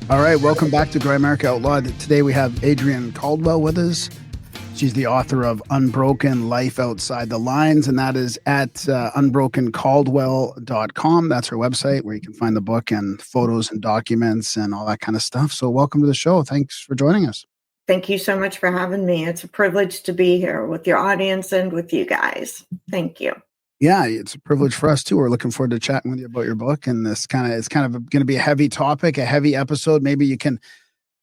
All right, welcome back to Gray America Outlawed. Today we have Adriene Caldwell with us. She's the author of Unbroken, Life Outside the Lines, and that is at unbrokencaldwell.com. That's her website where you can find the book and photos and documents and all that kind of stuff. So welcome to the show. Thanks for joining us. Thank you so much for having me. It's a privilege to be here with your audience and with you guys. Thank you. Yeah, it's a privilege for us too. We're looking forward to chatting with you about your book. And it's kind of going to be a heavy topic, a heavy episode. Maybe you can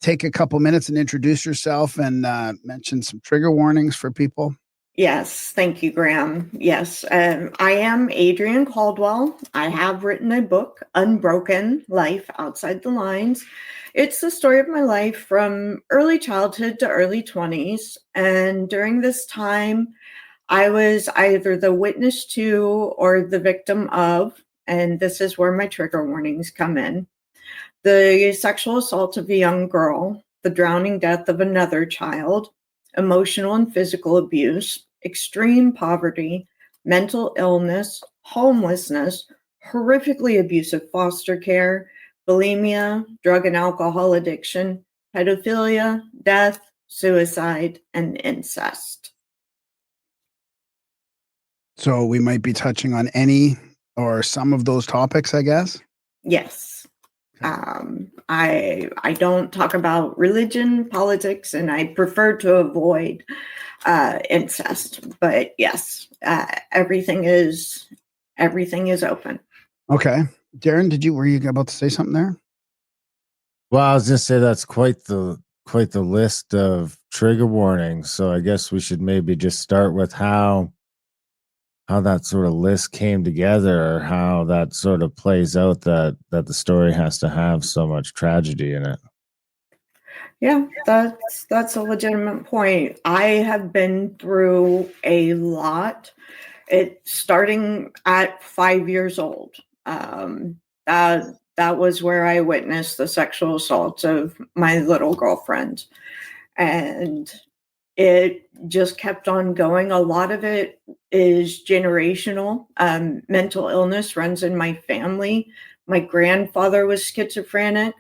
take a couple minutes and introduce yourself and mention some trigger warnings for people. Yes, thank you, Graham. Yes, I am Adriene Caldwell. I have written a book, Unbroken, Life Outside the Lines. It's the story of my life from early childhood to early 20s. And during this time, I was either the witness to or the victim of, and this is where my trigger warnings come in, the sexual assault of a young girl, the drowning death of another child, emotional and physical abuse, extreme poverty, mental illness, homelessness, horrifically abusive foster care, bulimia, drug and alcohol addiction, pedophilia, death, suicide, and incest. So we might be touching on any or some of those topics, I guess. Yes. I don't talk about religion, politics, and I prefer to avoid incest. But yes, everything is open. Okay, Darren, were you about to say something there? Well, I was just say that's quite the list of trigger warnings. So I guess we should maybe just start with how that sort of list came together, or how that sort of plays out that the story has to have so much tragedy in it. Yeah, that's a legitimate point. I have been through a lot. Starting at 5 years old. That was where I witnessed the sexual assault of my little girlfriend. And it just kept on going. A lot of it is generational. Mental illness runs in my family. My grandfather was schizophrenic.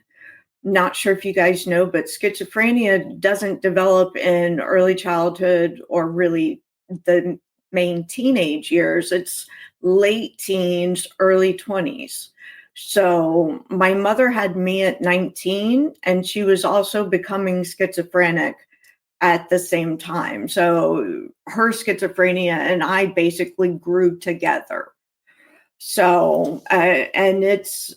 Not sure if you guys know, but schizophrenia doesn't develop in early childhood or really the main teenage years. It's late teens, early 20s. So my mother had me at 19, and she was also becoming schizophrenic at the same time. So her schizophrenia and I basically grew together. So, and it's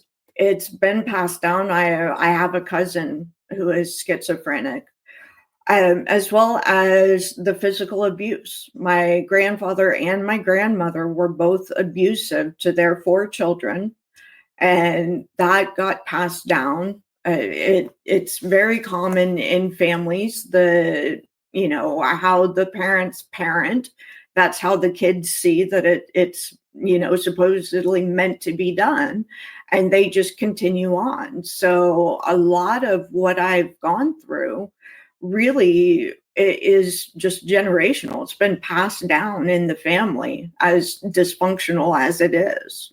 been passed down. I have a cousin who is schizophrenic, as well as the physical abuse. My grandfather and my grandmother were both abusive to their 4 children, and that got passed down. It's very common in families, how the parents parent, that's how the kids see that it's supposedly meant to be done, and they just continue on. So a lot of what I've gone through really is just generational. It's been passed down in the family, as dysfunctional as it is.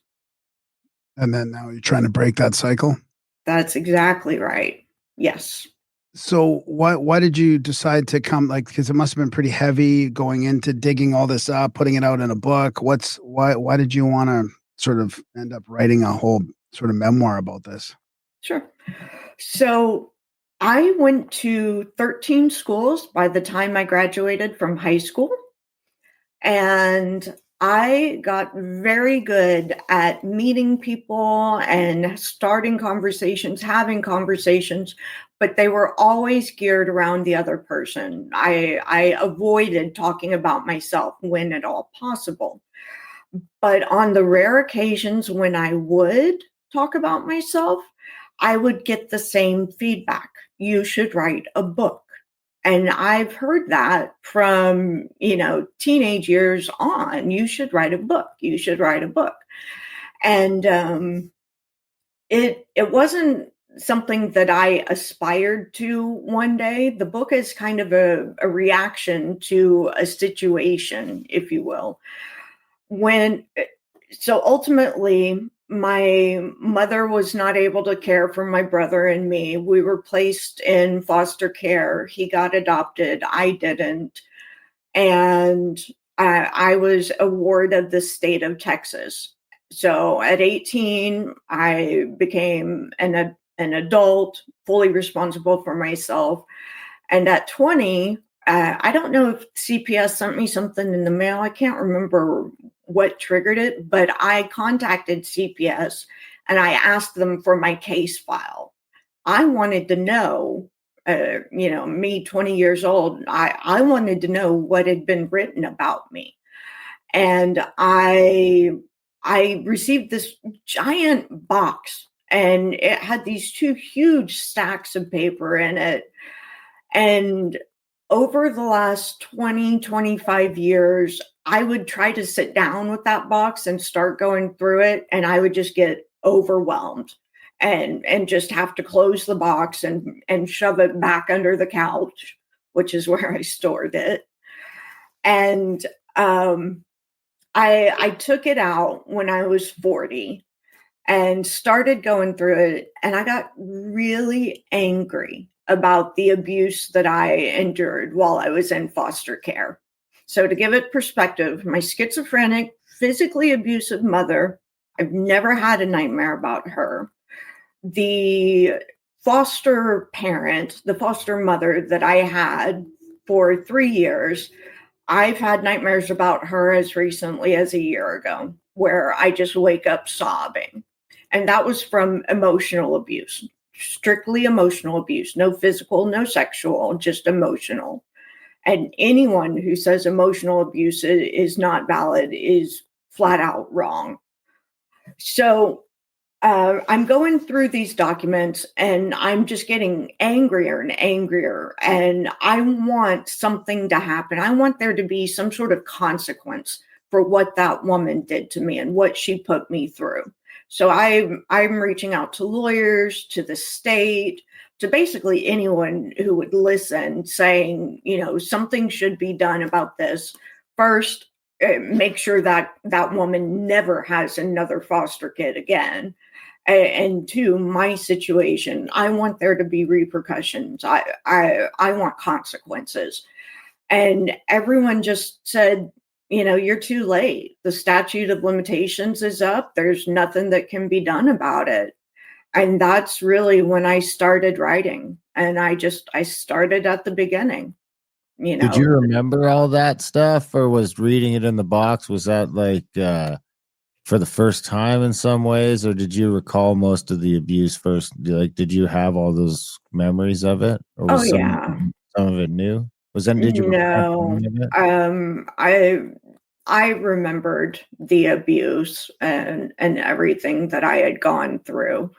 And then now you're trying to break that cycle? That's exactly right. Yes. So why did you decide to come, because it must have been pretty heavy going into digging all this up, putting it out in a book. Why did you want to sort of end up writing a whole sort of memoir about this? Sure. So I went to 13 schools by the time I graduated from high school. And I got very good at meeting people and starting conversations, having conversations, but they were always geared around the other person. I avoided talking about myself when at all possible. But on the rare occasions when I would talk about myself, I would get the same feedback. You should write a book. And I've heard that from, teenage years on. You should write a book. You should write a book. And it wasn't something that I aspired to one day. The book is kind of a reaction to a situation, if you will. So ultimately, my mother was not able to care for my brother and me. We were placed in foster care. He got adopted. I didn't. And I was a ward of the state of Texas. So at 18, I became an adult, fully responsible for myself. And at 20, I don't know if CPS sent me something in the mail. I can't remember what triggered it, but I contacted CPS and I asked them for my case file. I wanted to know, me 20 years old, I wanted to know what had been written about me. And I received this giant box, and it had these two huge stacks of paper in it. And over the last 20, 25 years, I would try to sit down with that box and start going through it, and I would just get overwhelmed and just have to close the box and shove it back under the couch, which is where I stored it. And I took it out when I was 40 and started going through it, and I got really angry about the abuse that I endured while I was in foster care. So to give it perspective, my schizophrenic, physically abusive mother, I've never had a nightmare about her. The foster parent, the foster mother that I had for 3 years, I've had nightmares about her as recently as a year ago, where I just wake up sobbing. And that was from emotional abuse, strictly emotional abuse, no physical, no sexual, just emotional. And anyone who says emotional abuse is not valid is flat out wrong. So I'm going through these documents and I'm just getting angrier and angrier. And I want something to happen. I want there to be some sort of consequence for what that woman did to me and what she put me through. So I'm reaching out to lawyers, to the state, to basically anyone who would listen, saying, something should be done about this. First, make sure that that woman never has another foster kid again. And two, my situation, I want there to be repercussions. I want consequences. And everyone just said, you're too late. The statute of limitations is up. There's nothing that can be done about it. And that's really when I started writing. And I started at the beginning. Did you remember all that stuff, or was reading it in the box, was that like for the first time in some ways, or did you recall most of the abuse first? Like, did you have all those memories of it, or was some of it new? Did you No, I remembered the abuse and everything that I had gone through.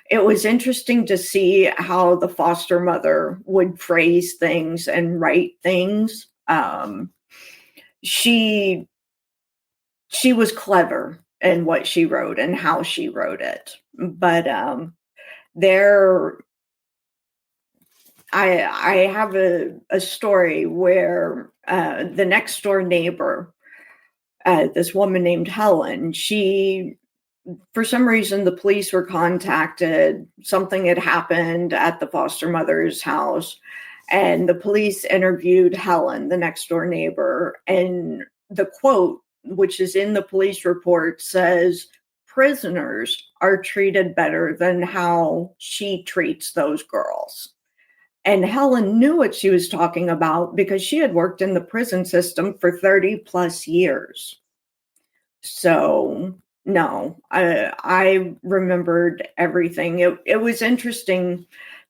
It was interesting to see how the foster mother would phrase things and write things. She was clever in what she wrote and how she wrote it. But I have a story where the next door neighbor, this woman named Helen, for some reason, the police were contacted. Something had happened at the foster mother's house, and the police interviewed Helen, the next door neighbor. And the quote, which is in the police report, says, "Prisoners are treated better than how she treats those girls." And Helen knew what she was talking about because she had worked in the prison system for 30 plus years. So no, I remembered everything. It was interesting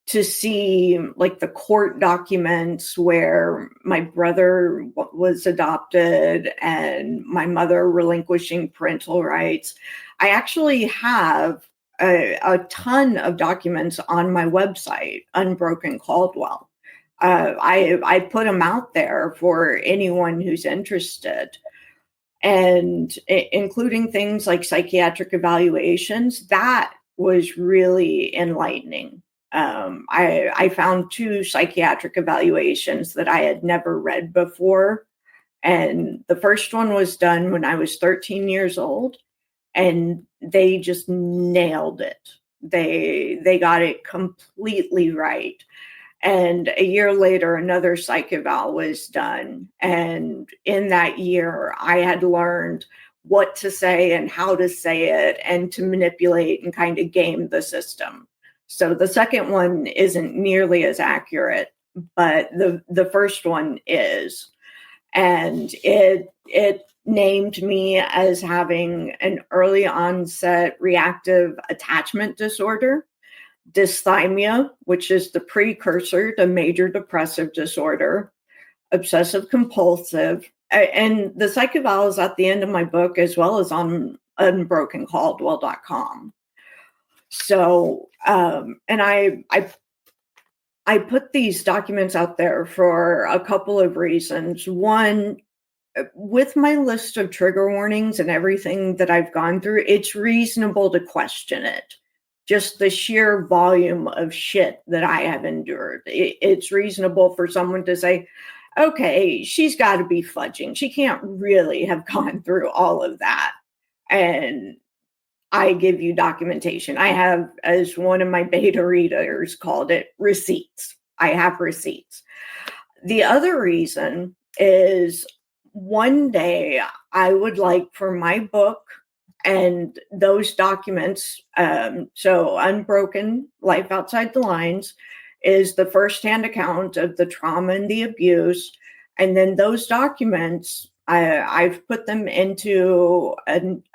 to see like the court documents where my brother was adopted and my mother relinquishing parental rights. I actually have a ton of documents on my website, Unbroken Caldwell. I put them out there for anyone who's interested. And including things like psychiatric evaluations, that was really enlightening. I found 2 psychiatric evaluations that I had never read before. And the first one was done when I was 13 years old. and they just nailed it. They got it completely right. And a year later, another psych eval was done. And in that year, I had learned what to say and how to say it and to manipulate and kind of game the system. So the second one isn't nearly as accurate, but the first one is. And it named me as having an early onset reactive attachment disorder, dysthymia, which is the precursor to major depressive disorder, obsessive compulsive, and the psych eval is at the end of my book as well as on Unbroken Caldwell.com. So, and I put these documents out there for a couple of reasons. One, with my list of trigger warnings and everything that I've gone through, it's reasonable to question it. Just the sheer volume of shit that I have endured. It's reasonable for someone to say, okay, she's got to be fudging. She can't really have gone through all of that. And I give you documentation. I have, as one of my beta readers called it, receipts. I have receipts. The other reason is one day I would like for my book and those documents, so Unbroken, Life Outside the Lines, is the firsthand account of the trauma and the abuse. And then those documents, I've put them into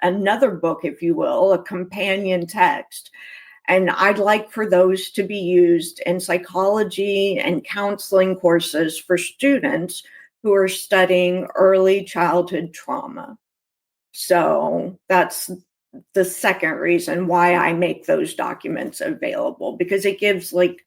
another book, if you will, a companion text. And I'd like for those to be used in psychology and counseling courses for students who are studying early childhood trauma. So that's the second reason why I make those documents available, because it gives, like,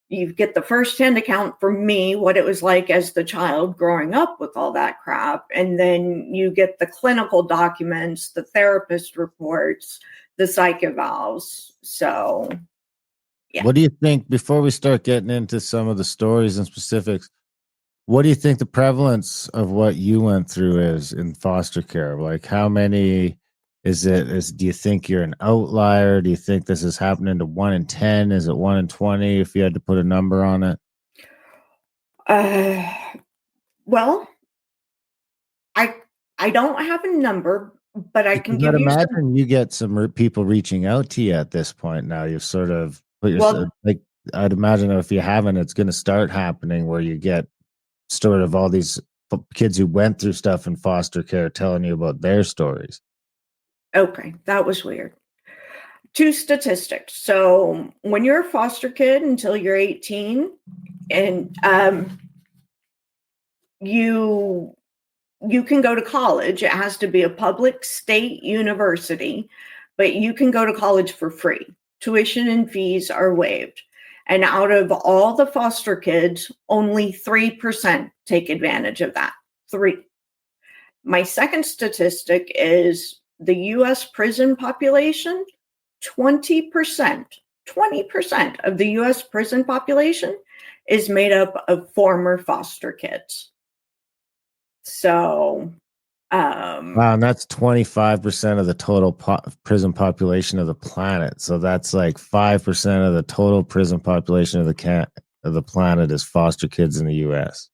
you get the firsthand account for me, what it was like as the child growing up with all that crap. And then you get the clinical documents, the therapist reports, the psych evals. So, yeah. What do you think, before we start getting into some of the stories and specifics, what do you think the prevalence of what you went through is in foster care? Like, how many do you think you're an outlier? Do you think this is happening to 1 in 10? Is it 1 in 20 if you had to put a number on it? Well, I don't have a number, but I can give you imagine you get some people reaching out to you at this point now. You've sort of put yourself, like, I'd imagine if you haven't, it's going to start happening where you get sort of all these kids who went through stuff in foster care telling you about their stories. Okay, that was weird. 2 statistics. So when you're a foster kid until you're 18, and you can go to college. It has to be a public state university, but you can go to college for free. Tuition and fees are waived. And out of all the foster kids, only 3% take advantage of that. 3. My second statistic is the US prison population, 20% of the US prison population is made up of former foster kids. So, wow, and that's 25% of the total prison population of the planet. So that's like 5% of the total prison population of the planet is foster kids in the U.S.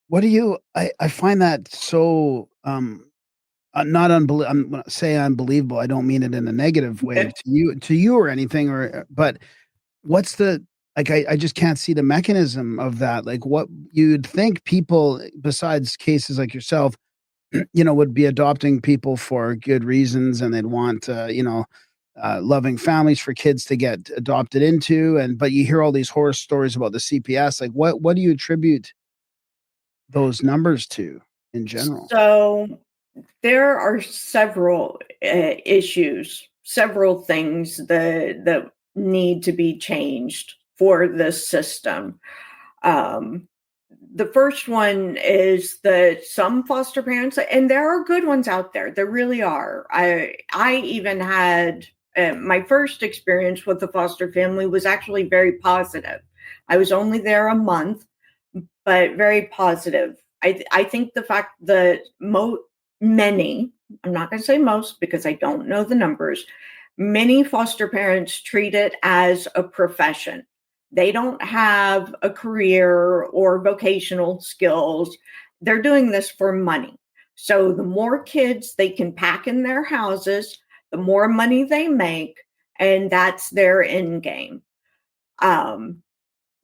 What do you? I find that so not unbelievable. I'm when I say unbelievable, I don't mean it in a negative way to you or anything. But what's the? Like, I just can't see the mechanism of that. Like, what you'd think people, besides cases like yourself, would be adopting people for good reasons, and they'd want, loving families for kids to get adopted into. But you hear all these horror stories about the CPS. Like, what do you attribute those numbers to in general? So there are several issues, several things that need to be changed for this system. The first one is that some foster parents, and there are good ones out there, there really are. I even had my first experience with the foster family was actually very positive. I was only there a month, but very positive. I think the fact that many, I'm not going to say most because I don't know the numbers, many foster parents treat it as a profession. They don't have a career or vocational skills. They're doing this for money. So the more kids they can pack in their houses, the more money they make, and that's their end game.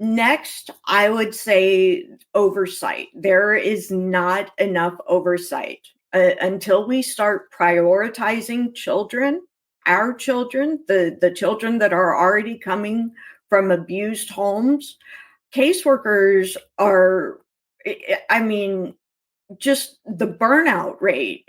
Next, I would say oversight. There is not enough oversight until we start prioritizing children, our children, the children that are already coming from abused homes. Caseworkers are, I mean, just the burnout rate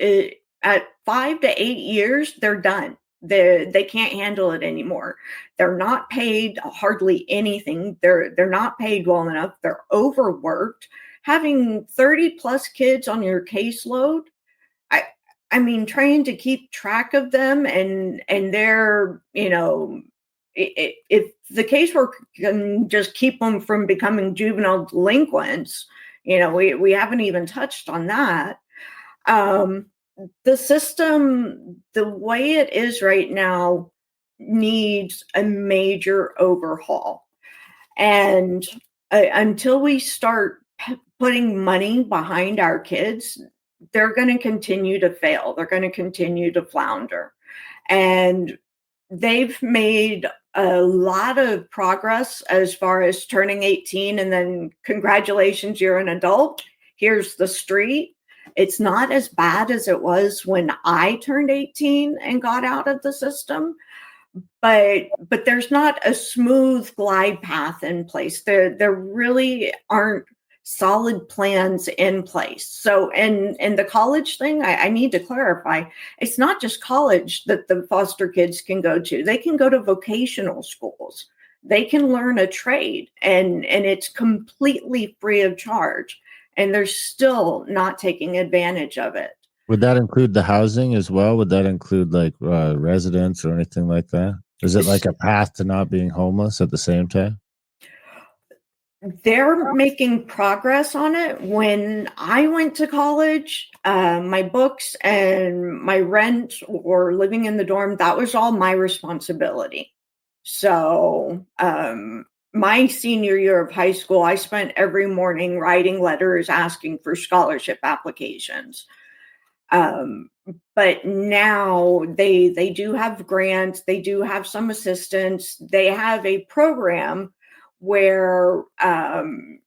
at 5 to 8 years, they're done. They can't handle it anymore. They're not paid hardly anything. They're not paid well enough. They're overworked. Having 30 plus kids on your caseload, I mean, trying to keep track of them and they're, if the caseworker can just keep them from becoming juvenile delinquents, we haven't even touched on that. The system, the way it is right now, needs a major overhaul. And until we start putting money behind our kids, they're going to continue to fail. They're going to continue to flounder. And they've made a lot of progress as far as turning 18 and then congratulations, you're an adult. Here's the street. It's not as bad as it was when I turned 18 and got out of the system, but there's not a smooth glide path in place. There really aren't solid plans in place. So, and the college thing, I need to clarify, it's not just college that the foster kids can go to. They can go to vocational schools. They can learn a trade, and it's completely free of charge. And they're still not taking advantage of it. Would that include the housing as well? Would that include like residents or anything like that? Is it like a path to not being homeless at the same time? They're making progress on it. When I went to college, my books and my rent or living in the dorm, that was all my responsibility. So my senior year of high school, I spent every morning writing letters asking for scholarship applications. But now they do have grants, they do have some assistance, they have a program where and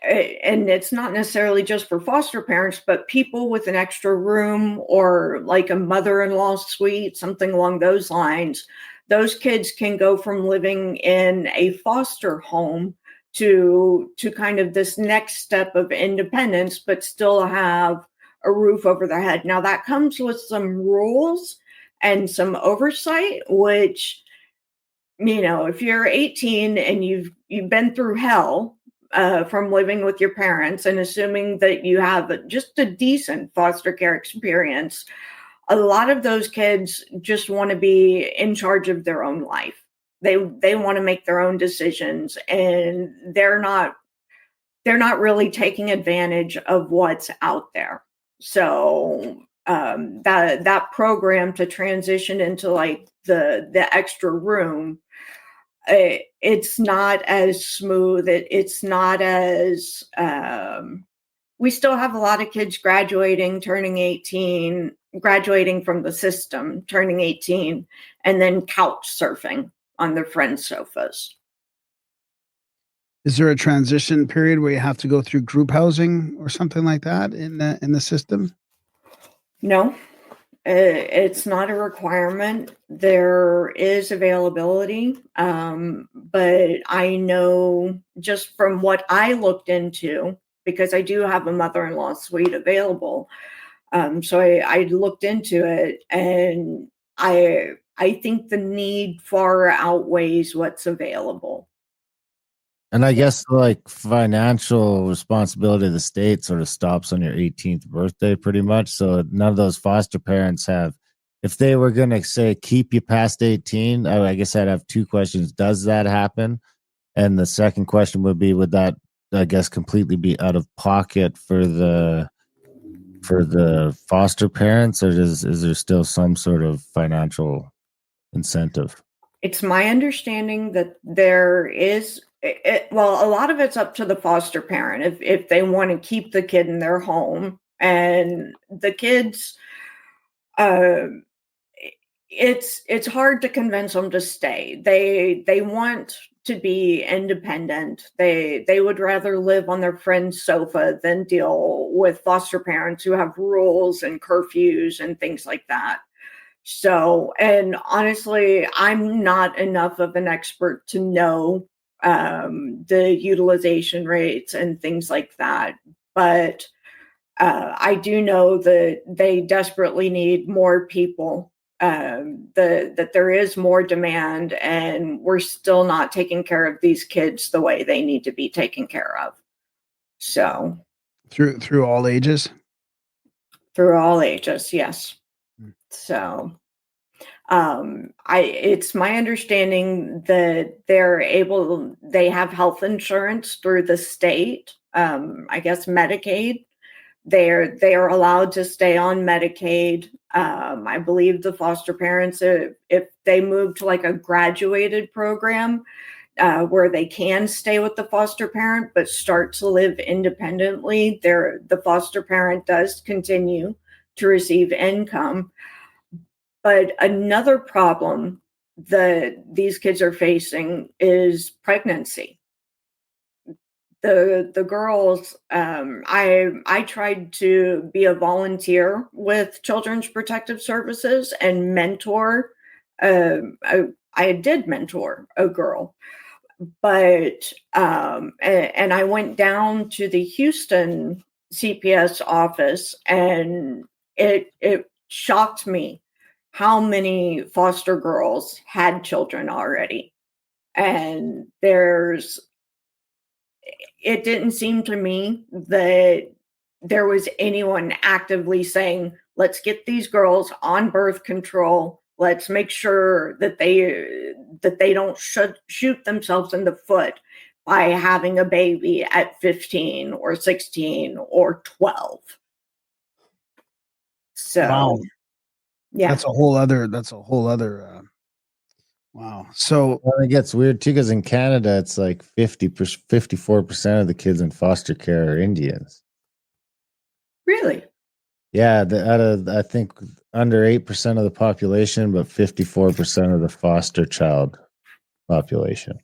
it's not necessarily just for foster parents, but people with an extra room or like a mother-in-law suite, something along those lines. Those kids can go from living in a foster home to kind of this next step of independence, but still have a roof over their head. Now that comes with some rules and some oversight, which, if you're 18 and you've been through hell from living with your parents, and assuming that you have just a decent foster care experience, a lot of those kids just want to be in charge of their own life. They want to make their own decisions, and they're not really taking advantage of what's out there. So that program to transition into like the extra room, it's not as smooth. It's not as we still have a lot of kids graduating, turning 18, graduating from the system, turning 18, and then couch surfing on their friends' sofas. Is there a transition period where you have to go through group housing or something like that in the system? No, it's not a requirement. There is availability, but I know just from what I looked into, because I do have a mother-in-law suite available. So I looked into it, and I think the need far outweighs what's available. And I guess like financial responsibility of the state sort of stops on your 18th birthday pretty much. So none of those foster parents have, if they were going to say, keep you past 18, I guess I'd have two questions. Does that happen? And the second question would be, would that, I guess, completely be out of pocket for the for the foster parents, or is there still some sort of financial incentive? It's my understanding that there is, well, a lot of it's up to the foster parent if they want to keep the kid in their home, and the kids, uh, it's hard to convince them to stay. They want to be independent. They would rather live on their friend's sofa than deal with foster parents who have rules and curfews and things like that. So, and honestly, I'm not enough of an expert to know the utilization rates and things like that. But I do know that they desperately need more people. That there is more demand, and we're still not taking care of these kids the way they need to be taken care of. So, Through all ages. through all ages, yes. Mm. So, it's my understanding that they have health insurance through the state, I guess Medicaid. They are allowed to stay on Medicaid. I believe the foster parents, if they move to like a graduated program, where they can stay with the foster parent but start to live independently, the foster parent does continue to receive income. But another problem that these kids are facing is pregnancy. The girls, I tried to be a volunteer with Children's Protective Services and mentor. I did mentor a girl, but and I went down to the Houston CPS office, and it shocked me how many foster girls had children already. And it didn't seem to me that there was anyone actively saying, let's get these girls on birth control. Let's make sure that they don't shoot themselves in the foot by having a baby at 15 or 16 or 12. So, wow. Yeah. That's a whole other wow. So Well, it gets weird too, because in Canada it's like 54% of the kids in foster care are Indians. Really? Yeah, out of, I think, under 8% of the population, but 54% of the foster child population.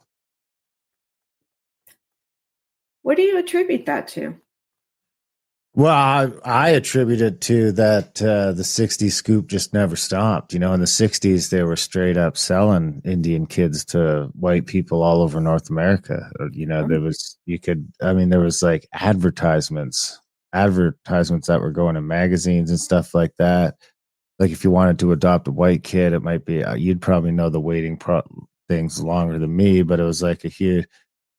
What do you attribute that to? Well, I attribute it to that the 60s scoop just never stopped. In the 60s, they were straight up selling Indian kids to white people all over North America. There was like advertisements that were going in magazines and stuff like that. Like if you wanted to adopt a white kid, it might be, you'd probably know the waiting things longer than me, but it was like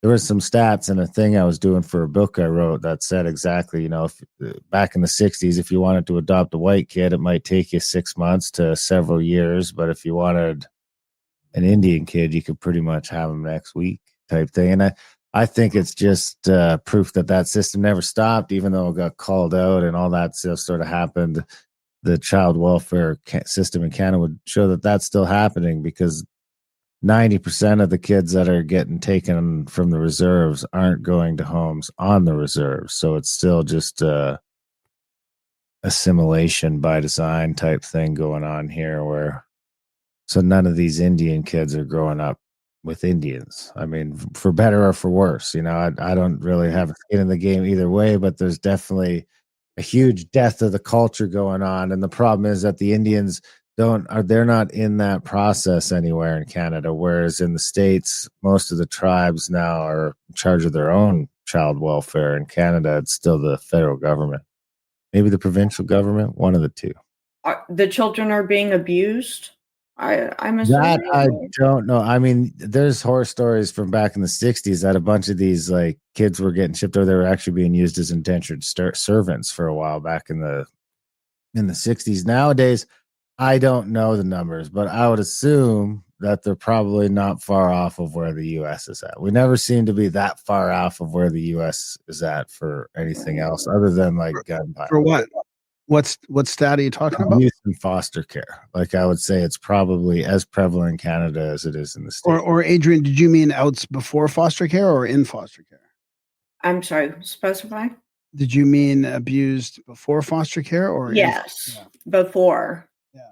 there was some stats and a thing I was doing for a book I wrote that said exactly, if back in the 60s, if you wanted to adopt a white kid, it might take you 6 months to several years. But if you wanted an Indian kid, you could pretty much have him next week type thing. And I think it's just proof that system never stopped, even though it got called out and all that stuff sort of happened. The child welfare system in Canada would show that that's still happening, because 90% of the kids that are getting taken from the reserves aren't going to homes on the reserves. So it's still just assimilation by design type thing going on here, so none of these Indian kids are growing up with Indians. I mean, for better or for worse, I don't really have a skin in the game either way, but there's definitely a huge death of the culture going on. And the problem is that the Indians they're not in that process anywhere in Canada, whereas in the States, most of the tribes now are in charge of their own child welfare. In Canada, it's still the federal government, maybe the provincial government, one of the two. The children are being abused? I'm assuming that I don't know. I mean, there's horror stories from back in the 60s that a bunch of these like kids were getting shipped over. They were actually being used as indentured servants for a while back in the 60s. Nowadays, I don't know the numbers, but I would assume that they're probably not far off of where the U.S. is at. We never seem to be that far off of where the U.S. is at for anything else other than like gun violence. for what? What stat are you talking about? Youth in foster care. Like I would say it's probably as prevalent in Canada as it is in the States. Or Adrienne, did you mean outs before foster care or in foster care? I'm sorry, specify? Did you mean abused before foster care or yes, before? Yeah.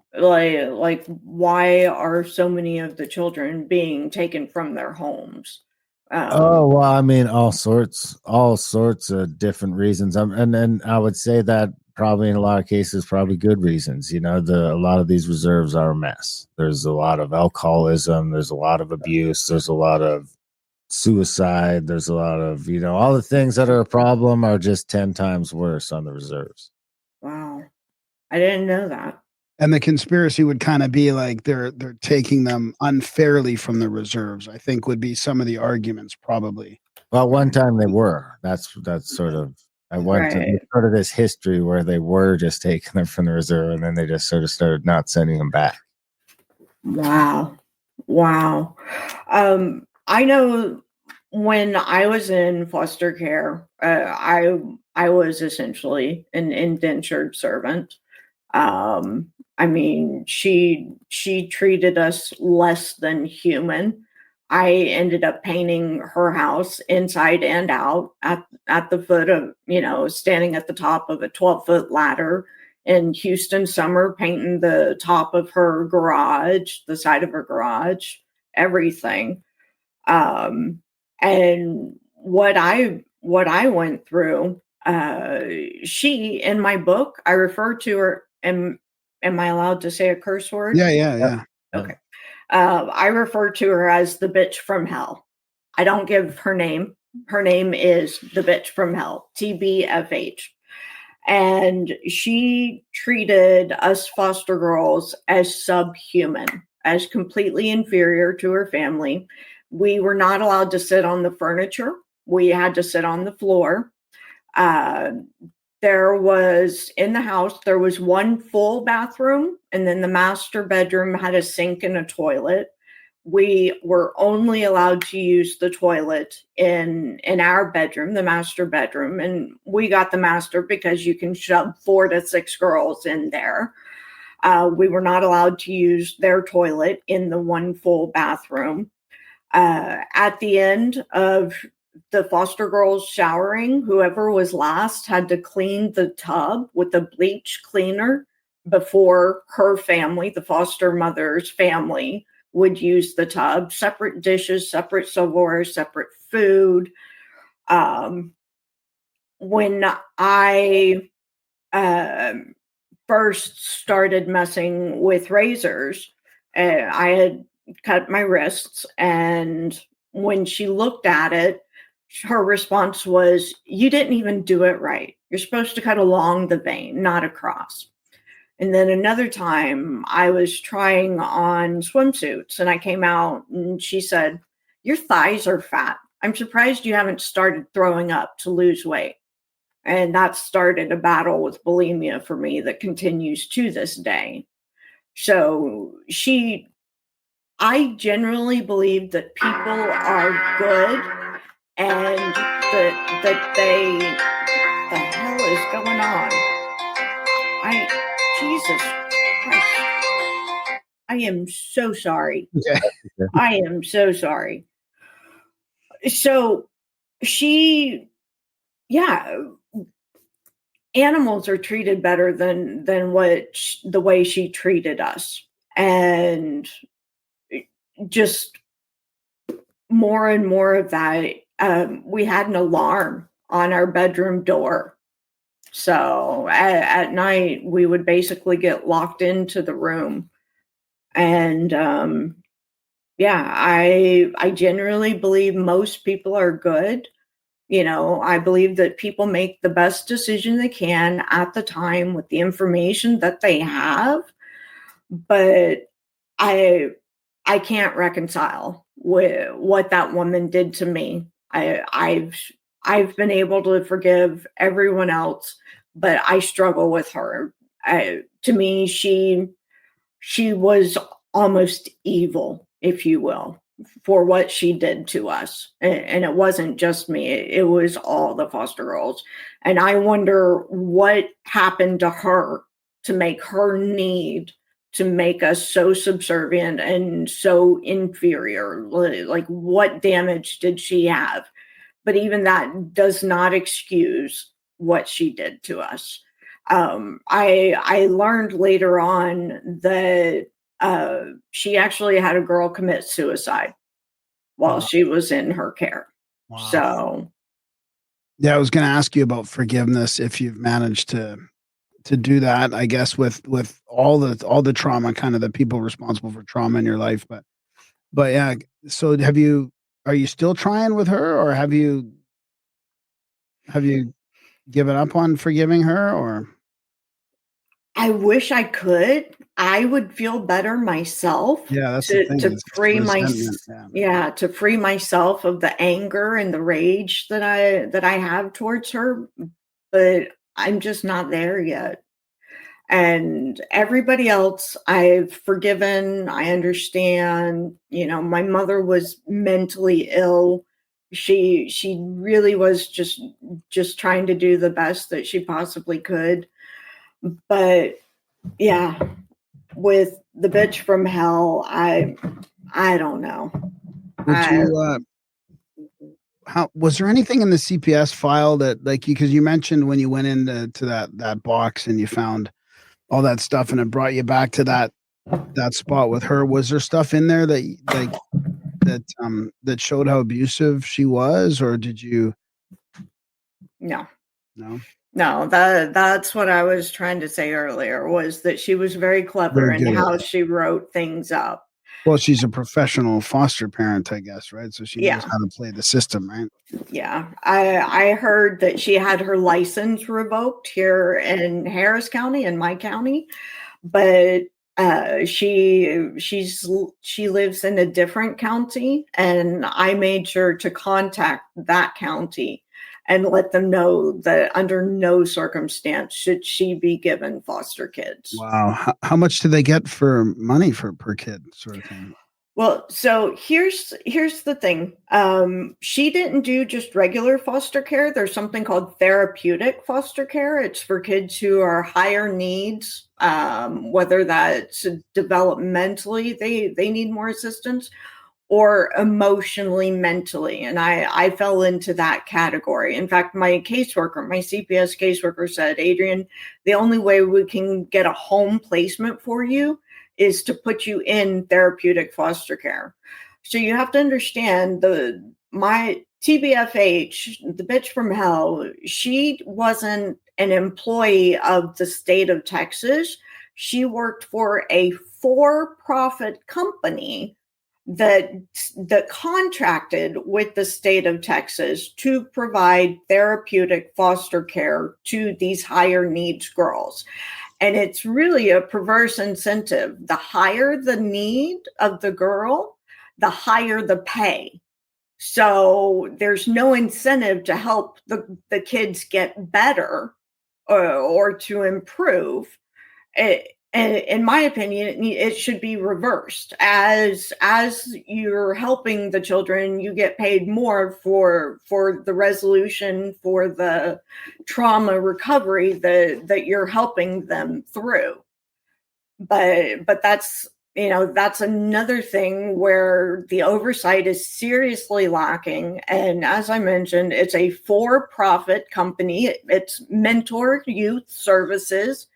Like why are so many of the children being taken from their homes? Oh well, I mean, all sorts of different reasons. And I would say that probably in a lot of cases, probably good reasons. You know, a lot of these reserves are a mess. There's a lot of alcoholism. There's a lot of abuse. There's a lot of suicide. There's a lot of, you know, all the things that are a problem are just 10 times worse on the reserves. Wow, I didn't know that. And the conspiracy would kind of be like they're taking them unfairly from the reserves, I think would be some of the arguments probably. Well, one time they were. That's sort of, I went to sort of this history where they were just taking them from the reserve and then they just sort of started not sending them back. Wow. I know when I was in foster care, I was essentially an indentured servant. I mean, she treated us less than human. I ended up painting her house inside and out at the foot of, standing at the top of a 12-foot ladder in Houston summer, painting the top of her garage, the side of her garage, everything. And what I went through, she, in my book, I refer to her, am I allowed to say a curse word? Yeah. Okay. I refer to her as the bitch from hell. I don't give her name. Her name is the bitch from hell, TBFH. And she treated us foster girls as subhuman, as completely inferior to her family. We were not allowed to sit on the furniture. We had to sit on the floor. There was, in the house, there was one full bathroom, and then the master bedroom had a sink and a toilet. We were only allowed to use the toilet in our bedroom, the master bedroom, and we got the master because you can shove 4 to 6 girls in there. We were not allowed to use their toilet in the one full bathroom. At the end of the foster girls showering, whoever was last had to clean the tub with a bleach cleaner before her family, the foster mother's family, would use the tub. Separate dishes, separate silverware, separate food. When I first started messing with razors, I had cut my wrists, and when she looked at it, her response was, "You didn't even do it right. You're supposed to cut along the vein, not across." And then another time I was trying on swimsuits and I came out and she said, "Your thighs are fat. I'm surprised you haven't started throwing up to lose weight." And that started a battle with bulimia for me that continues to this day. So I generally believe that people are good and that the hell is going on? Jesus Christ. I am so sorry. Okay. I am so sorry. So animals are treated better than the way she treated us. And just more and more of that. We had an alarm on our bedroom door. So at night, we would basically get locked into the room. And I generally believe most people are good. I believe that people make the best decision they can at the time with the information that they have. But I can't reconcile with what that woman did to me. I've been able to forgive everyone else, but I struggle with her. To me, she was almost evil, if you will. for what she did to us. And it wasn't just me, it was all the foster girls. And I wonder what happened to her to make her need to make us so subservient and so inferior. Like, what damage did she have? But even that does not excuse what she did to us. I learned later on that she actually had a girl commit suicide while she was in her care. Wow. So, yeah, I was going to ask you about forgiveness, if you've managed to do that, I guess, with all the trauma, kind of the people responsible for trauma in your life. But yeah, so are you still trying with her, or have you given up on forgiving her, or? I wish I could. I would feel better myself Yeah, that's the thing. to It's free resentment. Yeah. to free myself of the anger and the rage that I have towards her, but I'm just not there yet. And everybody else I've forgiven. I understand, my mother was mentally ill. She really was just trying to do the best that she possibly could. But yeah, with the bitch from hell, I don't know. Would you how was there anything in the CPS file that, like, because you mentioned when you went into that box and you found all that stuff and it brought you back to that spot with her, was there stuff in there that, like, that showed how abusive she was, or did you? No. No, That's what I was trying to say earlier, was that she was very clever very in good. how she wrote things up. Well, she's a professional foster parent, I guess, right? So she knows Yeah. how to play the system, right? Yeah. I heard that she had her license revoked here in Harris County, in my county, but she lives in a different county, and I made sure to contact that county and let them know that under no circumstance should she be given foster kids. Wow. How much do they get for money per kid, sort of thing? Well, so here's the thing. She didn't do just regular foster care. There's something called therapeutic foster care. It's for kids who are higher needs, whether that's developmentally, they need more assistance, or emotionally, mentally. And I fell into that category. In fact, my CPS caseworker said, Adriene, the only way we can get a home placement for you is to put you in therapeutic foster care. So you have to understand, my TBFH, the bitch from hell, she wasn't an employee of the state of Texas. She worked for a for-profit company that contracted with the state of Texas to provide therapeutic foster care to these higher needs girls. And it's really a perverse incentive. The higher the need of the girl, the higher the pay. So there's no incentive to help the kids get better or to improve. In my opinion, it should be reversed. As you're helping the children, you get paid more for the resolution, for the trauma recovery that you're helping them through. But that's that's another thing where the oversight is seriously lacking. And as I mentioned, it's a for-profit company. It's Mentor Youth Services.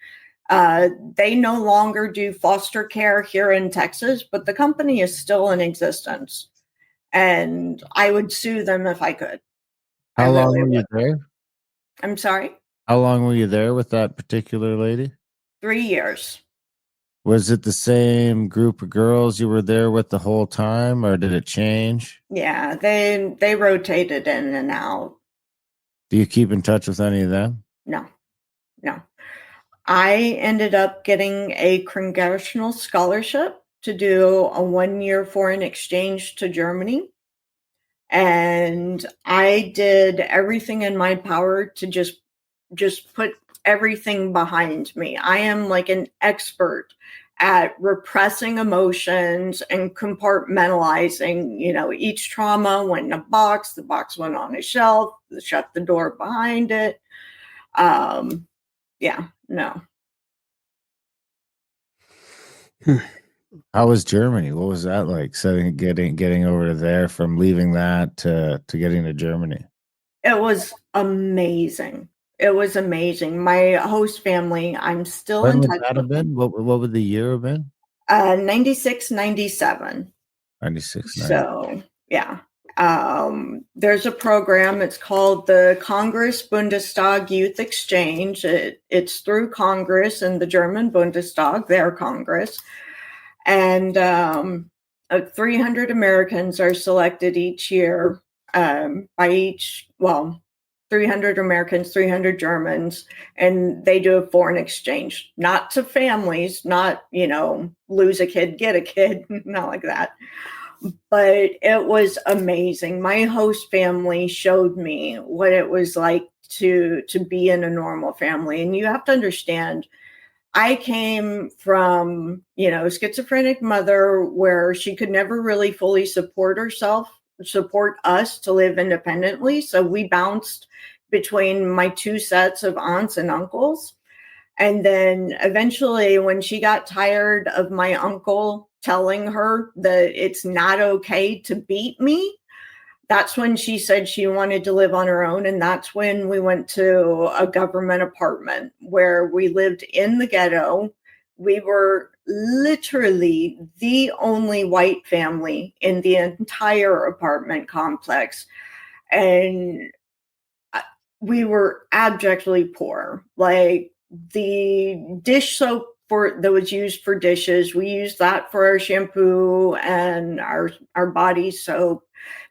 They no longer do foster care here in Texas, but the company is still in existence. And I would sue them if I could. How long were you there? I'm sorry? How long were you there with that particular lady? 3 years. Was it the same group of girls you were there with the whole time, or did it change? Yeah, they rotated in and out. Do you keep in touch with any of them? No. I ended up getting a congressional scholarship to do a 1-year foreign exchange to Germany. And I did everything in my power to just put everything behind me. I am like an expert at repressing emotions and compartmentalizing. Each trauma went in a box, the box went on a shelf, shut the door behind it. Yeah, no. How was Germany? What was that like? Getting over to there, from leaving that to getting to Germany. It was amazing. It was amazing. My host family, I'm still When in would touch that have with been? What would the year have been? 96, 97. 96, 90. So, yeah. There's a program. It's called the Congress Bundestag Youth Exchange. It's through Congress and the German Bundestag, their Congress. And 300 Americans are selected each year by 300 Americans, 300 Germans, and they do a foreign exchange, not to families, not, lose a kid, get a kid, not like that. But it was amazing. My host family showed me what it was like to be in a normal family. And you have to understand, I came from, schizophrenic mother where she could never really fully support us to live independently. So we bounced between my two sets of aunts and uncles. And then eventually, when she got tired of my uncle telling her that it's not okay to beat me, that's when she said she wanted to live on her own. And that's when we went to a government apartment where we lived in the ghetto. We were literally the only white family in the entire apartment complex. And we were abjectly poor. Like, the dish soap that was used for dishes, we used that for our shampoo and our body soap.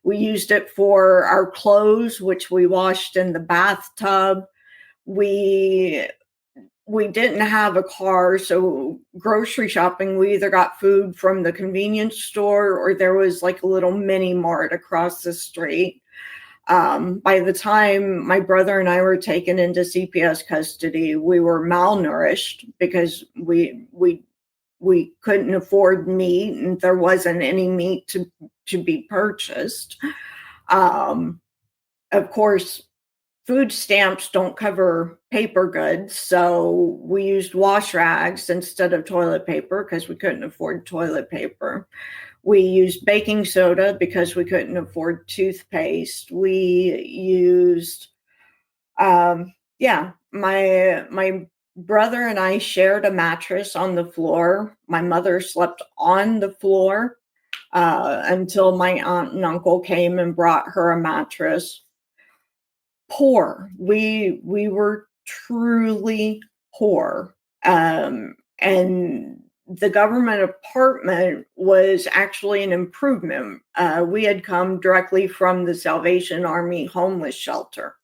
We used it for our clothes, which we washed in the bathtub. We didn't have a car, so grocery shopping, we either got food from the convenience store or there was like a little mini mart across the street. By the time my brother and I were taken into CPS custody, we were malnourished because we couldn't afford meat and there wasn't any meat to be purchased. Of course, food stamps don't cover paper goods, so we used wash rags instead of toilet paper because we couldn't afford toilet paper. We used baking soda because we couldn't afford toothpaste. We used, my brother and I shared a mattress on the floor. My mother slept on the floor until my aunt and uncle came and brought her a mattress. Poor. We were truly poor. And the government apartment was actually an improvement. We had come directly from the Salvation Army homeless shelter.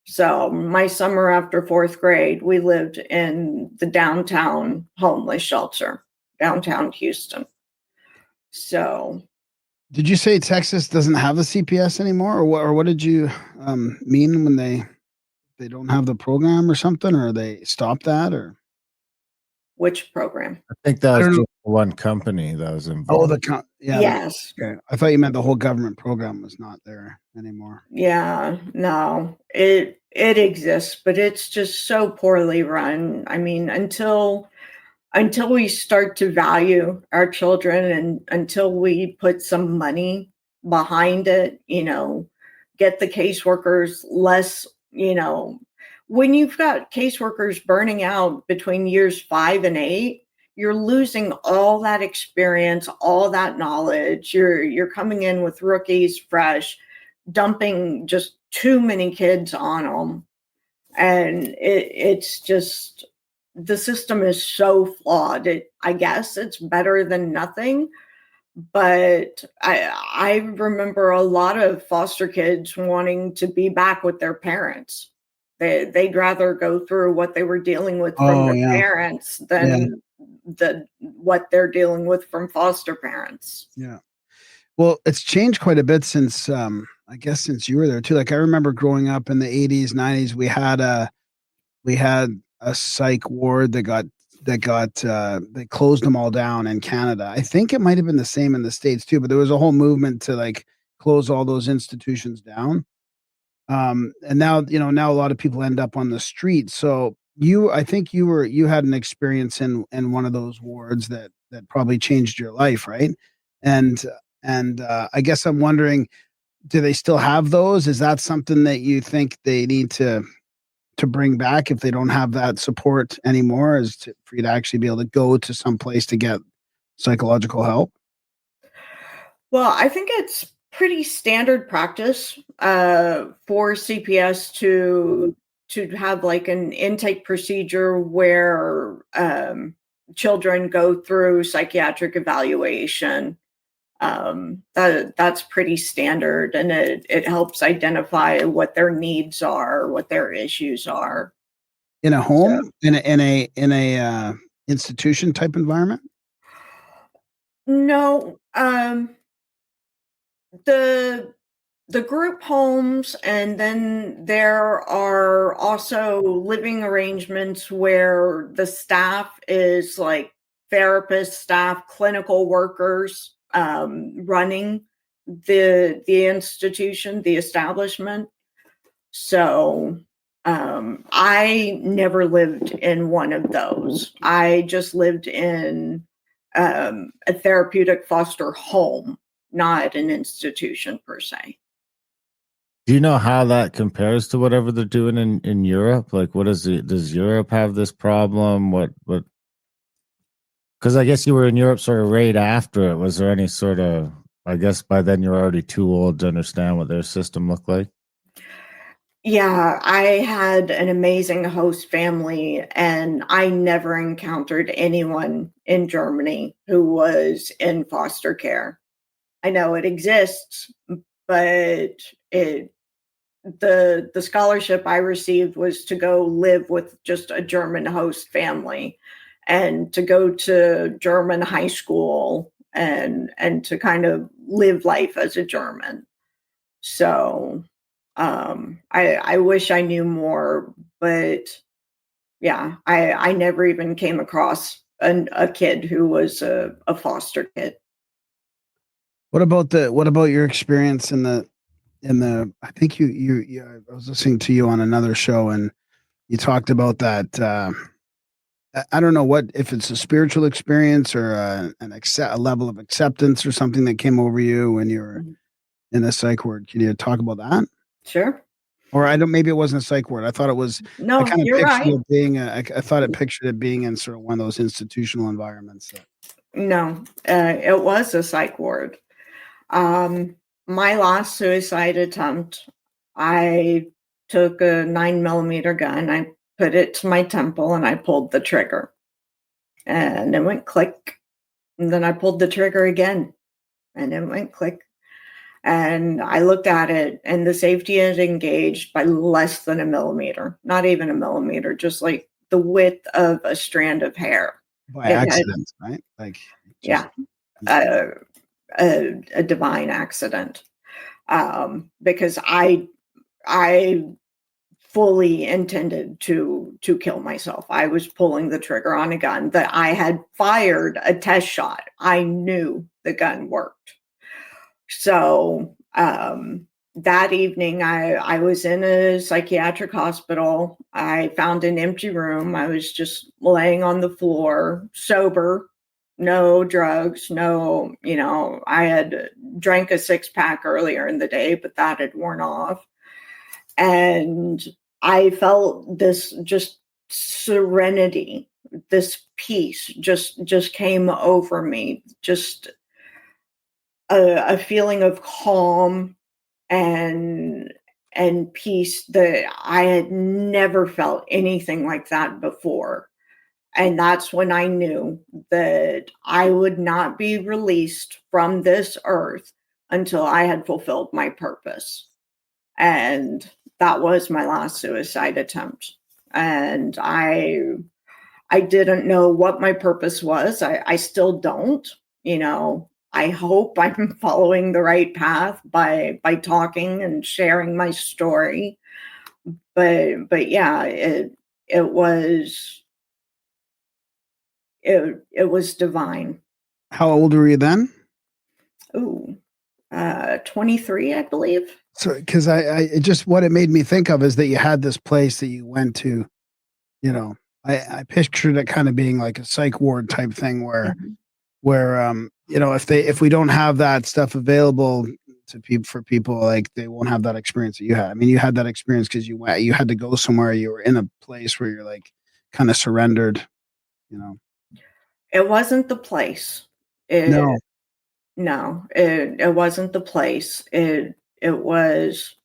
So my summer after fourth grade, we lived in the downtown homeless shelter, downtown Houston. So. Did you say Texas doesn't have the CPS anymore, or what did you mean when they don't have the program or something, or they stopped that, or? Which program? I think that was just one company that was involved. Oh, yes. Okay. I thought you meant the whole government program was not there anymore. Yeah, no, it exists, but it's just so poorly run. I mean, until we start to value our children and until we put some money behind it, get the caseworkers less, when you've got caseworkers burning out between years 5 and 8, you're losing all that experience, all that knowledge. You're coming in with rookies fresh, dumping just too many kids on them. And it's just, the system is so flawed. I guess it's better than nothing. But I remember a lot of foster kids wanting to be back with their parents. They'd rather go through what they were dealing with from their parents than what they're dealing with from foster parents. Yeah. Well, it's changed quite a bit since, I guess since you were there too. Like, I remember growing up in the 80s, 90s, we had a psych ward that got that got they closed them all down in Canada. I think it might have been the same in the States too, but there was a whole movement to like close all those institutions down. And now, now a lot of people end up on the street. So I think you had an experience in one of those wards that probably changed your life, right? And I guess I'm wondering, do they still have those? Is that something that you think they need to bring back if they don't have that support anymore? For you to actually be able to go to some place to get psychological help? Well, I think it's pretty standard practice for CPS to have like an intake procedure where children go through psychiatric evaluation. That's pretty standard, and it helps identify what their needs are, what their issues are. In a So, home, in a institution type environment? no, the the group homes, and then there are also living arrangements where the staff is like therapist staff, clinical workers running the institution, the establishment. So I never lived in one of those. I just lived in a therapeutic foster home, not an institution per se. Do you know how that compares to whatever they're doing in Europe? Like, what is it? Does Europe have this problem? What? Because I guess you were in Europe sort of right after it. Was there any sort of? I guess by then you're already too old to understand what their system looked like. Yeah, I had an amazing host family, and I never encountered anyone in Germany who was in foster care. I know it exists, but the scholarship I received was to go live with just a German host family and to go to German high school and to kind of live life as a German. So I wish I knew more, but yeah, I never even came across a kid who was a foster kid. What about your experience in the I think I was listening to you on another show and you talked about that I don't know what if it's a spiritual experience or a level of acceptance or something that came over you when you were in a psych ward. Can you talk about that? Sure. Or I don't. Maybe it wasn't a psych ward. I thought it was. I No, kind of you're pictured right. it being. I thought it pictured it being in sort of one of those institutional environments. No, it was a psych ward. Um, my last suicide attempt, I took a 9 millimeter gun, I put it to my temple, and I pulled the trigger. And it went click. And then I pulled the trigger again, and it went click. And I looked at it, and the safety had engaged by less than a millimeter, not even a millimeter, just like the width of a strand of hair. By It had, accident, right? Like just yeah, a, a divine accident. Because I fully intended to kill myself. I was pulling the trigger on a gun that I had fired a test shot. I knew the gun worked. So that evening, I was in a psychiatric hospital. I found an empty room. I was just laying on the floor, sober, no drugs, no, I had drank a 6-pack earlier in the day, but that had worn off. And I felt this just serenity, this peace just came over me, just a feeling of calm and peace that I had never felt anything like that before. And that's when I knew that I would not be released from this earth until I had fulfilled my purpose. And that was my last suicide attempt. And I didn't know what my purpose was. I still don't, I hope I'm following the right path by talking and sharing my story. But yeah, it was it was divine. How old were you then? Ooh, 23, I believe. So, because I just what it made me think of is that you had this place that you went to. You know, I pictured it kind of being like a psych ward type thing where you know, if we don't have that stuff available to people for people, like they won't have that experience that you had. I mean, you had that experience because you had to go somewhere. You were in a place where you're like kind of surrendered. You know, It wasn't the place. no, No, it wasn't the place. It was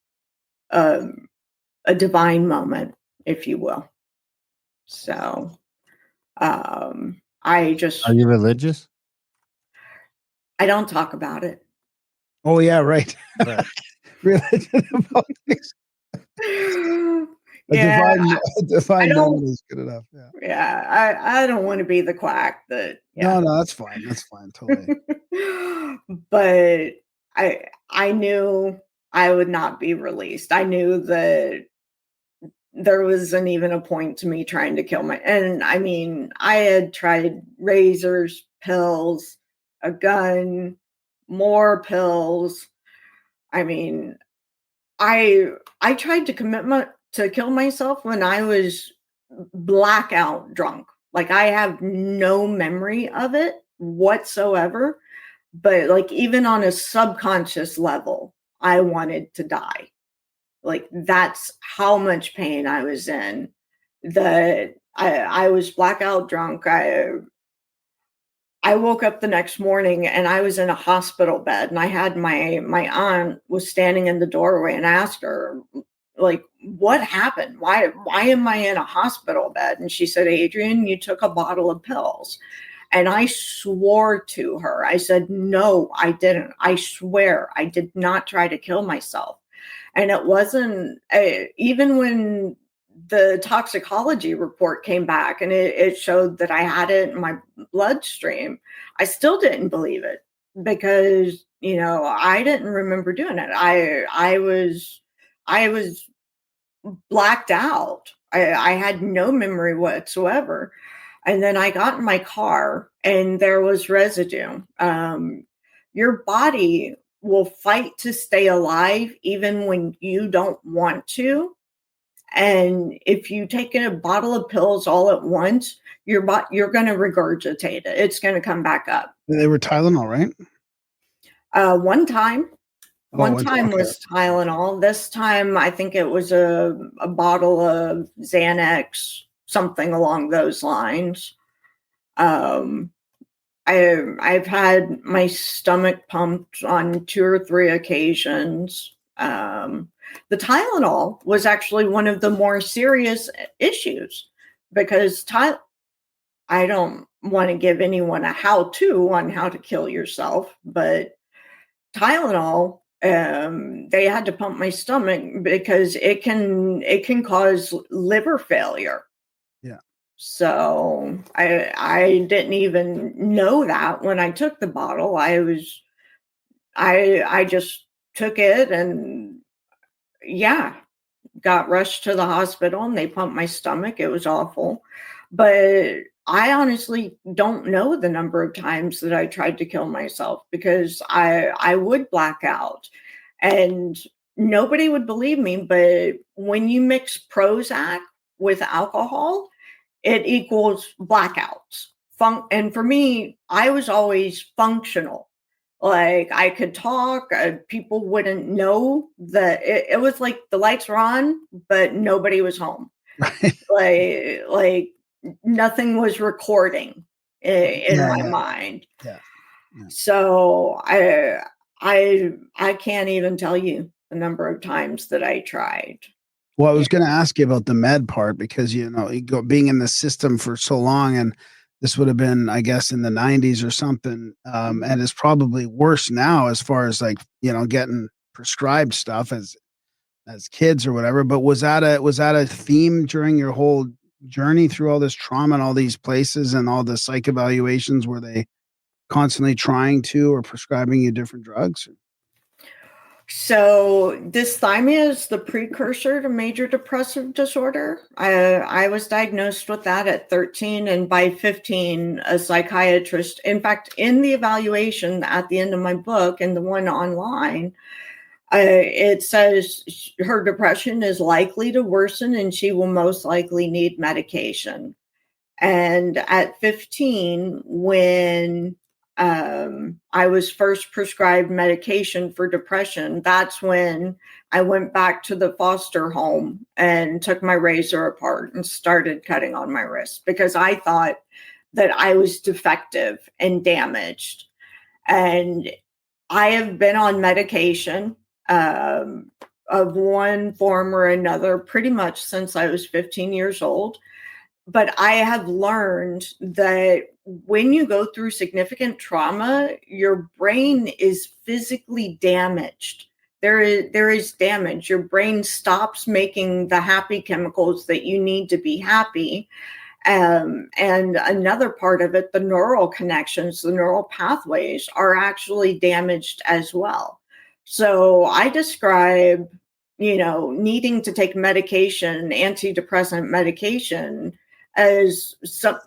a divine moment, if you will. So, I just Are you religious? I don't talk about it. oh yeah, right. Right. Religion and politics. Yeah, A divine I don't. moment is good enough. Yeah. Yeah, I don't want to be the quack that. Yeah. No, that's fine. That's fine. Totally. But I knew I would not be released. I knew that there wasn't even a point to me trying to kill and I mean, I had tried razors, pills, a gun, more pills. I mean, I tried to to kill myself when I was blackout drunk. Like I have no memory of it whatsoever, but like even on a subconscious level, I wanted to die. Like that's how much pain I was in. That I was blackout drunk. I woke up the next morning and I was in a hospital bed and I had my aunt was standing in the doorway and I asked her like what happened? Why am I in a hospital bed? And she said, Adriene, you took a bottle of pills. And I swore to her. I said, no, I didn't. I swear I did not try to kill myself. And it wasn't even when the toxicology report came back and it showed that I had it in my bloodstream, I still didn't believe it because, you know, I didn't remember doing it. I was blacked out. I had no memory whatsoever. And then I got in my car and there was residue. Your body will fight to stay alive even when you don't want to. And if you take a bottle of pills all at once, you're going to regurgitate it. It's going to come back up. They were Tylenol, right? One time Okay. was Tylenol. This time, I think it was a bottle of Xanax, something along those lines. I've had my stomach pumped on 2 or 3 occasions. The Tylenol was actually one of the more serious issues because I don't want to give anyone a how-to on how to kill yourself, but Tylenol, they had to pump my stomach because it can cause liver failure. Yeah. So I didn't even know that when I took the bottle. I just took it and yeah, got rushed to the hospital and they pumped my stomach. It was awful. But I honestly don't know the number of times that I tried to kill myself because I would black out and nobody would believe me. But when you mix Prozac with alcohol, it equals blackouts. And for me, I was always functional. Like I could talk, people wouldn't know that it was like the lights were on, but nobody was home. Right. Like nothing was recording in my Yeah. mind. Yeah. So I can't even tell you the number of times that I tried. Well, I was going to ask you about the med part because you know being in the system for so long, and this would have been, I guess, in the '90s or something, and it's probably worse now as far as like you know getting prescribed stuff as kids or whatever. But was that a theme during your whole journey through all this trauma and all these places and all the psych evaluations? Were they constantly trying to or prescribing you different drugs? So dysthymia is the precursor to major depressive disorder. I was diagnosed with that at 13, and by 15, a psychiatrist, in fact, in the evaluation at the end of my book and the one online, it says her depression is likely to worsen and she will most likely need medication. And at 15, when I was first prescribed medication for depression, that's when I went back to the foster home and took my razor apart and started cutting on my wrist because I thought that I was defective and damaged. And I have been on medication of one form or another pretty much since I was 15 years old. But I have learned that when you go through significant trauma, your brain is physically damaged. There is damage. Your brain stops making the happy chemicals that you need to be happy. And another part of it, the neural connections, the neural pathways are actually damaged as well. So I describe, needing to take medication, antidepressant medication, as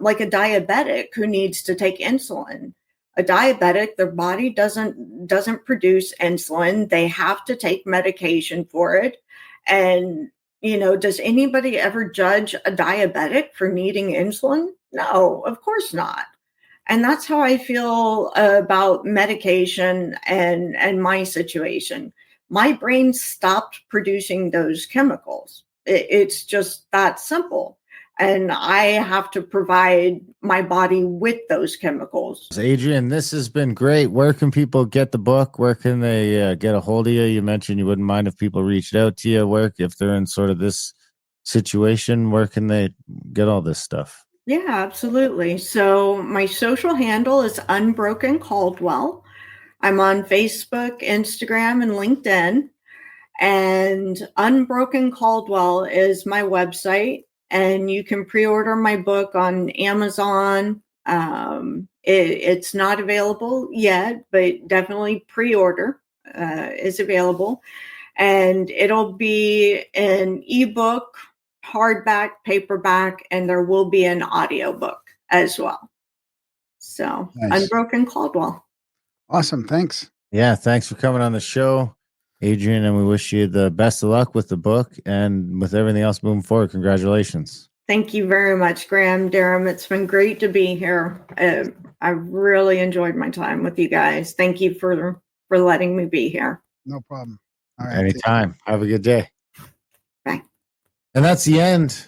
like a diabetic who needs to take insulin. A diabetic, their body doesn't produce insulin. They have to take medication for it. And, does anybody ever judge a diabetic for needing insulin? No, of course not. And that's how I feel about medication and my situation. My brain stopped producing those chemicals. It's just that simple. And I have to provide my body with those chemicals. Adriene, this has been great. Where can people get the book? Where can they get a hold of you? You mentioned you wouldn't mind if people reached out to you. If they're in sort of this situation, where can they get all this stuff? Yeah, absolutely. So my social handle is Unbroken Caldwell. I'm on Facebook, Instagram, and LinkedIn. And Unbroken Caldwell is my website. And you can pre-order my book on Amazon. It's not available yet, but definitely pre-order is available. And it'll be an ebook, hardback, paperback, and there will be an audiobook as well. So nice. Unbroken Caldwell. Awesome. Thanks. Yeah. Thanks for coming on the show, Adriene, and we wish you the best of luck with the book and with everything else moving forward. Congratulations. Thank you very much, Graham, Durham. It's been great to be here. I really enjoyed my time with you guys. Thank you for letting me be here. No problem. All right. Anytime. Have a good day. Bye. And that's the end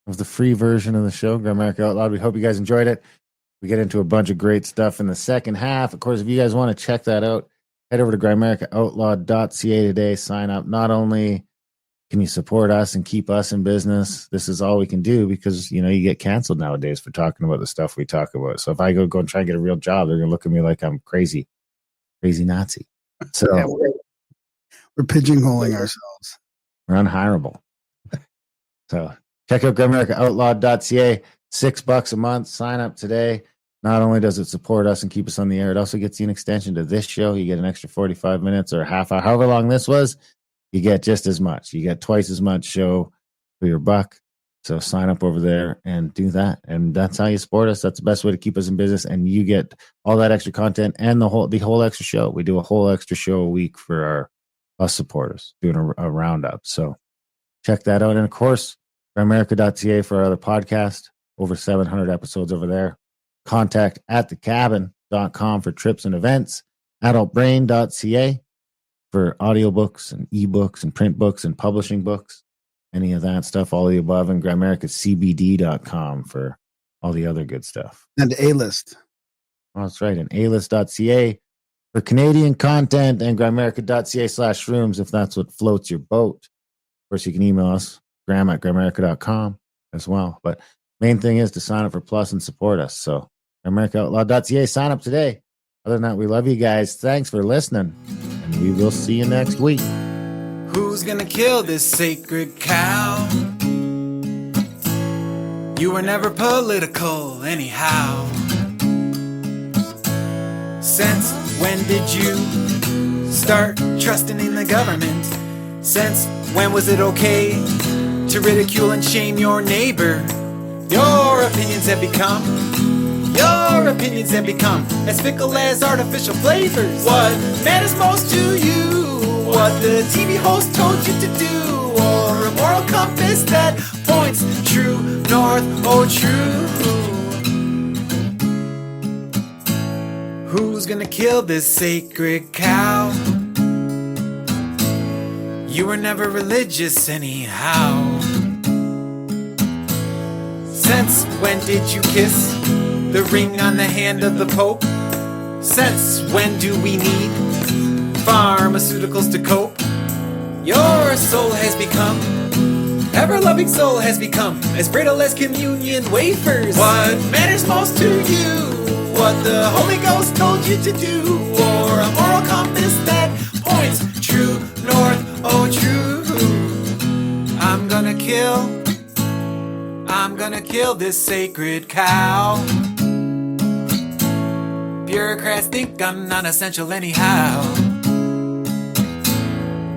of the free version of the show, Grimerica Out Loud. We hope you guys enjoyed it. We get into a bunch of great stuff in the second half. Of course, if you guys want to check that out, head over to GrimericaOutlaw.ca today. Sign up. Not only can you support us and keep us in business, this is all we can do because, you get canceled nowadays for talking about the stuff we talk about. So if I go and try and get a real job, they're going to look at me like I'm crazy Nazi. So yeah, we're pigeonholing ourselves. We're unhireable. So check out GrimericaOutlaw.ca. $6 a month. Sign up today. Not only does it support us and keep us on the air, it also gets you an extension to this show. You get an extra 45 minutes or a half hour, however long this was. You get just as much. You get twice as much show for your buck. So sign up over there and do that. And that's how you support us. That's the best way to keep us in business. And you get all that extra content and the whole extra show. We do a whole extra show a week for us supporters, doing a roundup. So check that out. And of course, Grimerica.ca for our other podcast. Over 700 episodes over there. Contact at thecabin.com for trips and events. Adultbrain.ca for audiobooks and ebooks and print books and publishing books. Any of that stuff, all of the above. And GrimericaCBD.com for all the other good stuff. And A-List. Oh, that's right. And A-List.ca for Canadian content and Grimerica.ca/rooms if that's what floats your boat. Of course, you can email us, Graham@Grimerica.com as well. But main thing is to sign up for Plus and support us. So GrimericaOutlaw.ca, sign up today. Other than that, we love you guys. Thanks for listening. And we will see you next week. Who's gonna kill this sacred cow? You were never political anyhow. Since when did you start trusting in the government? Since when was it okay to ridicule and shame your neighbor? Your opinions have become as fickle as artificial flavors. What matters most to you? What the TV host told you to do? Or a moral compass that points true north, oh true? Who's gonna kill this sacred cow? You were never religious anyhow. Since when did you kiss the ring on the hand of the Pope? Since when do we need pharmaceuticals to cope? Your soul has become, ever-loving soul has become as brittle as communion wafers. What matters most to you? What the Holy Ghost told you to do? Or a moral compass that points true north, oh true? I'm gonna kill this sacred cow. Bureaucrats think I'm non-essential anyhow.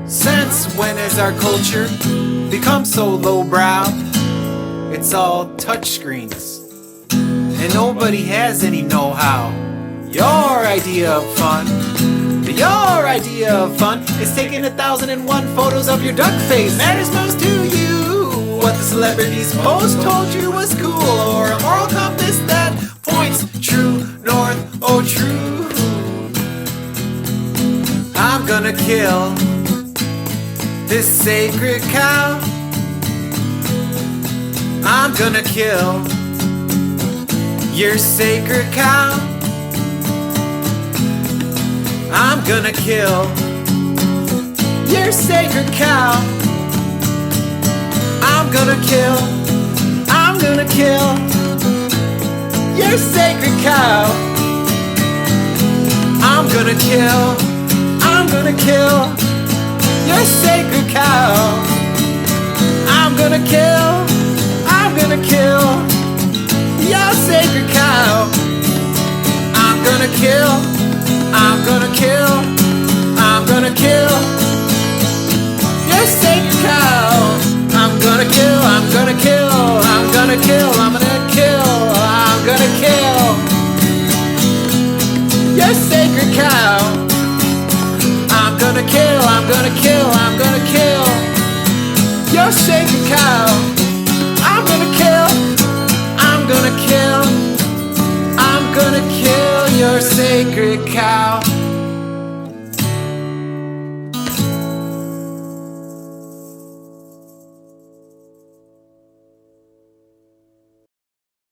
Since when has our culture become so lowbrow? It's all touchscreens, and nobody has any know-how. Your idea of fun is taking 1,001 photos of your duck face. Matters most to you what the celebrities post told you was cool, or a moral compass that points true north, oh true? I'm gonna kill this sacred cow. I'm gonna kill your sacred cow. I'm gonna kill your sacred cow. I'm gonna kill your sacred cow. I'm gonna kill your sacred cow. I'm gonna kill your sacred cow. I'm gonna kill your sacred cow. I'm gonna kill your sacred cow. I'm gonna kill your sacred cow. I'm gonna kill your sacred cow.